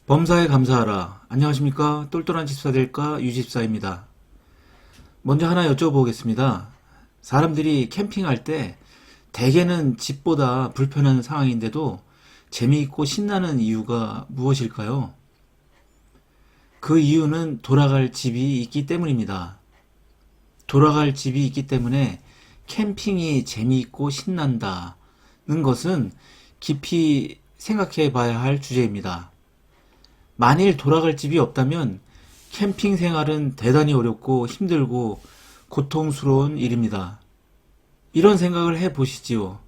범사에 감사하라. 안녕하십니까? 똘똘한 집사될까? 유집사입니다. 먼저 하나 여쭤보겠습니다. 사람들이 캠핑할 때 대개는 집보다 불편한 상황인데도 재미있고 신나는 이유가 무엇일까요? 그 이유는 돌아갈 집이 있기 때문입니다. 돌아갈 집이 있기 때문에 캠핑이 재미있고 신난다는 것은 깊이 생각해 봐야 할 주제입니다. 만일 돌아갈 집이 없다면 캠핑 생활은 대단히 어렵고 힘들고 고통스러운 일입니다. 이런 생각을 해 보시지요.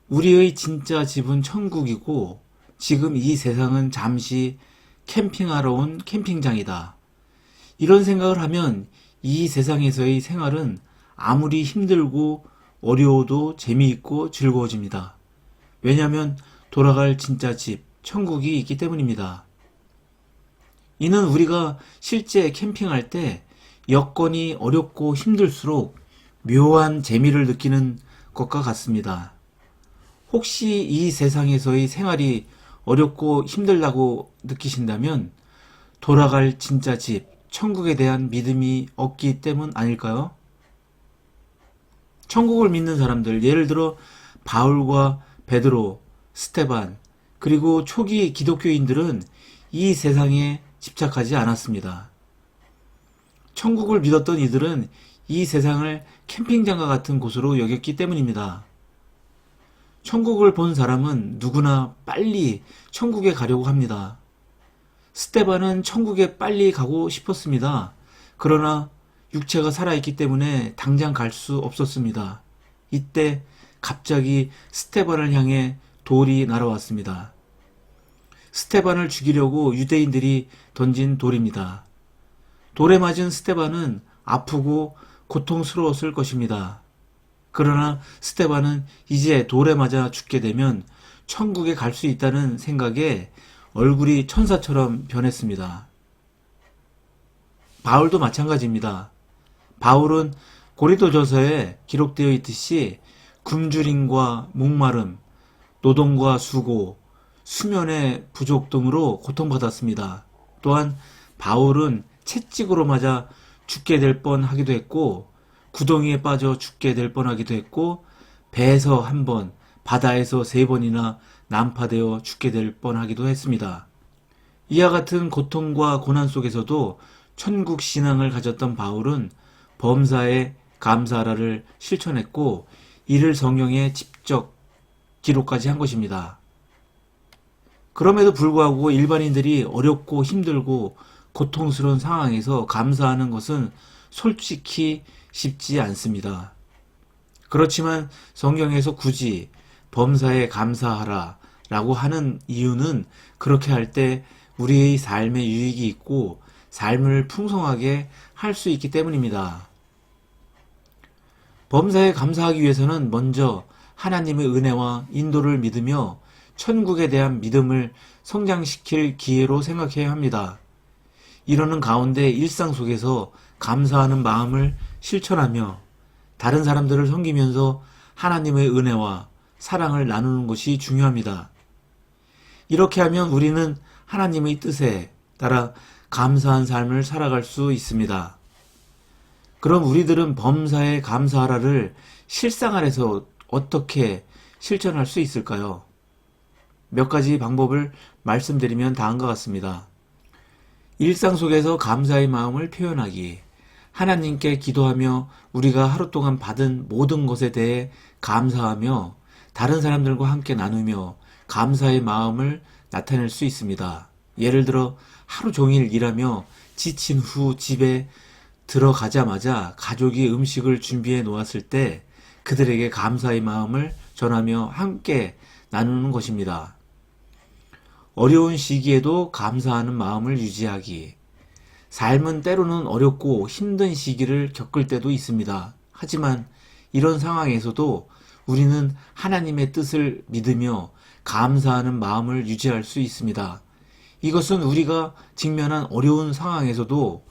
우리의 진짜 집은 천국이고 지금 이 세상은 잠시 캠핑하러 온 캠핑장이다. 이런 생각을 하면 이 세상에서의 생활은 아무리 힘들고 어려워도 재미있고 즐거워집니다. 왜냐하면 돌아갈 진짜 집, 천국이 있기 때문입니다. 이는 우리가 실제 캠핑할 때 여건이 어렵고 힘들수록 묘한 재미를 느끼는 것과 같습니다. 혹시 이 세상에서의 생활이 어렵고 힘들다고 느끼신다면 돌아갈 진짜 집, 천국에 대한 믿음이 없기 때문 아닐까요? 천국을 믿는 사람들, 예를 들어 바울과 베드로, 스테반, 그리고 초기 기독교인들은 이 세상에 집착하지 않았습니다. 천국을 믿었던 이들은 이 세상을 캠핑장과 같은 곳으로 여겼기 때문입니다. 천국을 본 사람은 누구나 빨리 천국에 가려고 합니다. 스테반은 천국에 빨리 가고 싶었습니다. 그러나 육체가 살아있기 때문에 당장 갈 수 없었습니다. 이때 갑자기 스테반을 향해 돌이 날아왔습니다. 스테반을 죽이려고 유대인들이 던진 돌입니다. 돌에 맞은 스테반은 아프고 고통스러웠을 것입니다. 그러나 스테반은 이제 돌에 맞아 죽게 되면 천국에 갈 수 있다는 생각에 얼굴이 천사처럼 변했습니다. 바울도 마찬가지입니다. 바울은 고린도전서에 기록되어 있듯이 굶주림과 목마름, 노동과 수고, 수면의 부족 등으로 고통받았습니다. 또한 바울은 채찍으로 맞아 죽게 될 뻔하기도 했고 구덩이에 빠져 죽게 될 뻔하기도 했고 배에서 한 번, 바다에서 3번이나 난파되어 죽게 될 뻔하기도 했습니다. 이와 같은 고통과 고난 속에서도 천국 신앙을 가졌던 바울은 범사에 감사하라를 실천했고 이를 성경에 직접 기록까지 한 것입니다. 그럼에도 불구하고 일반인들이 어렵고 힘들고 고통스러운 상황에서 감사하는 것은 솔직히 쉽지 않습니다. 그렇지만 성경에서 굳이 범사에 감사하라 라고 하는 이유는 그렇게 할 때 우리의 삶에 유익이 있고 삶을 풍성하게 할 수 있기 때문입니다. 범사에 감사하기 위해서는 먼저 하나님의 은혜와 인도를 믿으며 천국에 대한 믿음을 성장시킬 기회로 생각해야 합니다. 이러는 가운데 일상 속에서 감사하는 마음을 실천하며 다른 사람들을 섬기면서 하나님의 은혜와 사랑을 나누는 것이 중요합니다. 이렇게 하면 우리는 하나님의 뜻에 따라 감사한 삶을 살아갈 수 있습니다. 그럼 우리들은 범사에 감사하라를 실생 안에서 어떻게 실천할 수 있을까요? 몇 가지 방법을 말씀드리면 다음과 같습니다. 일상 속에서 감사의 마음을 표현하기, 하나님께 기도하며 우리가 하루 동안 받은 모든 것에 대해 감사하며 다른 사람들과 함께 나누며 감사의 마음을 나타낼 수 있습니다. 예를 들어 하루 종일 일하며 지친 후 집에 들어가자마자 가족이 음식을 준비해 놓았을 때 그들에게 감사의 마음을 전하며 함께 나누는 것입니다. 어려운 시기에도 감사하는 마음을 유지하기. 삶은 때로는 어렵고 힘든 시기를 겪을 때도 있습니다. 하지만 이런 상황에서도 우리는 하나님의 뜻을 믿으며 감사하는 마음을 유지할 수 있습니다. 이것은 우리가 직면한 어려운 상황에서도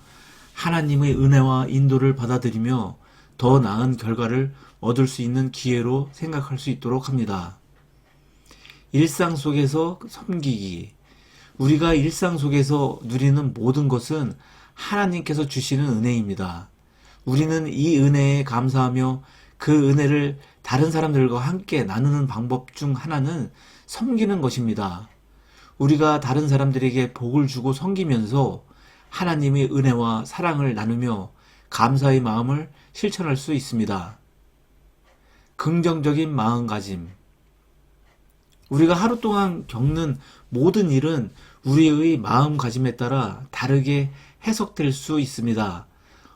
하나님의 은혜와 인도를 받아들이며 더 나은 결과를 얻을 수 있는 기회로 생각할 수 있도록 합니다. 일상 속에서 섬기기. 우리가 일상 속에서 누리는 모든 것은 하나님께서 주시는 은혜입니다. 우리는 이 은혜에 감사하며 그 은혜를 다른 사람들과 함께 나누는 방법 중 하나는 섬기는 것입니다. 우리가 다른 사람들에게 복을 주고 섬기면서 하나님의 은혜와 사랑을 나누며 감사의 마음을 실천할 수 있습니다. 긍정적인 마음가짐. 우리가 하루 동안 겪는 모든 일은 우리의 마음가짐에 따라 다르게 해석될 수 있습니다.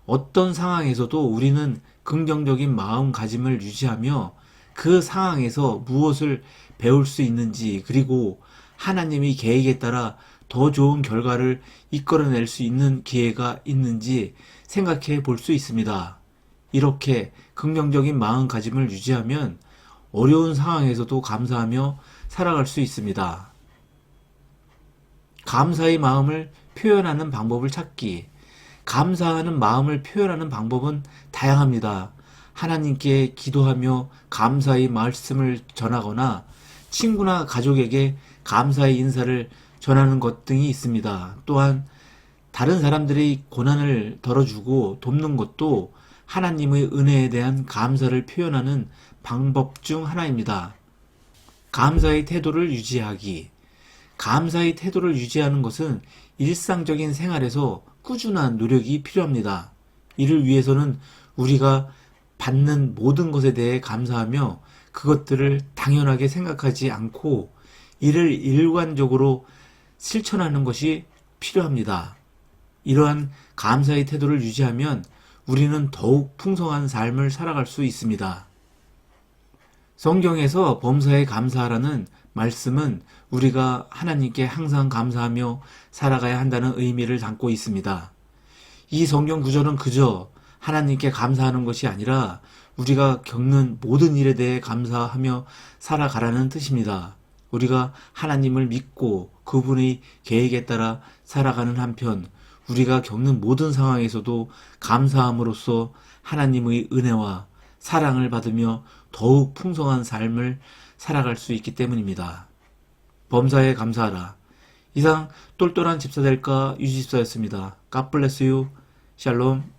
어떤 상황에서도 우리는 긍정적인 마음가짐을 유지하며 그 상황에서 무엇을 배울 수 있는지, 그리고 하나님의 계획에 따라 더 좋은 결과를 이끌어낼 수 있는 기회가 있는지 생각해 볼 수 있습니다. 이렇게 긍정적인 마음가짐을 유지하면 어려운 상황에서도 감사하며 살아갈 수 있습니다. 감사의 마음을 표현하는 방법을 찾기. 감사하는 마음을 표현하는 방법은 다양합니다. 하나님께 기도하며 감사의 말씀을 전하거나 친구나 가족에게 감사의 인사를 전하는 것 등이 있습니다. 또한 다른 사람들의 고난을 덜어주고 돕는 것도 하나님의 은혜에 대한 감사를 표현하는 방법 중 하나입니다. 감사의 태도를 유지하기. 감사의 태도를 유지하는 것은 일상적인 생활에서 꾸준한 노력이 필요합니다. 이를 위해서는 우리가 받는 모든 것에 대해 감사하며 그것들을 당연하게 생각하지 않고 이를 일관적으로 실천하는 것이 필요합니다. 이러한 감사의 태도를 유지하면 우리는 더욱 풍성한 삶을 살아갈 수 있습니다. 성경에서 범사에 감사하라는 말씀은 우리가 하나님께 항상 감사하며 살아가야 한다는 의미를 담고 있습니다. 이 성경 구절은 그저 하나님께 감사하는 것이 아니라 우리가 겪는 모든 일에 대해 감사하며 살아가라는 뜻입니다. 우리가 하나님을 믿고 그분의 계획에 따라 살아가는 한편 우리가 겪는 모든 상황에서도 감사함으로써 하나님의 은혜와 사랑을 받으며 더욱 풍성한 삶을 살아갈 수 있기 때문입니다. 범사에 감사하라. 이상 똘똘한 집사될까 유지집사였습니다. God bless you. 샬롬.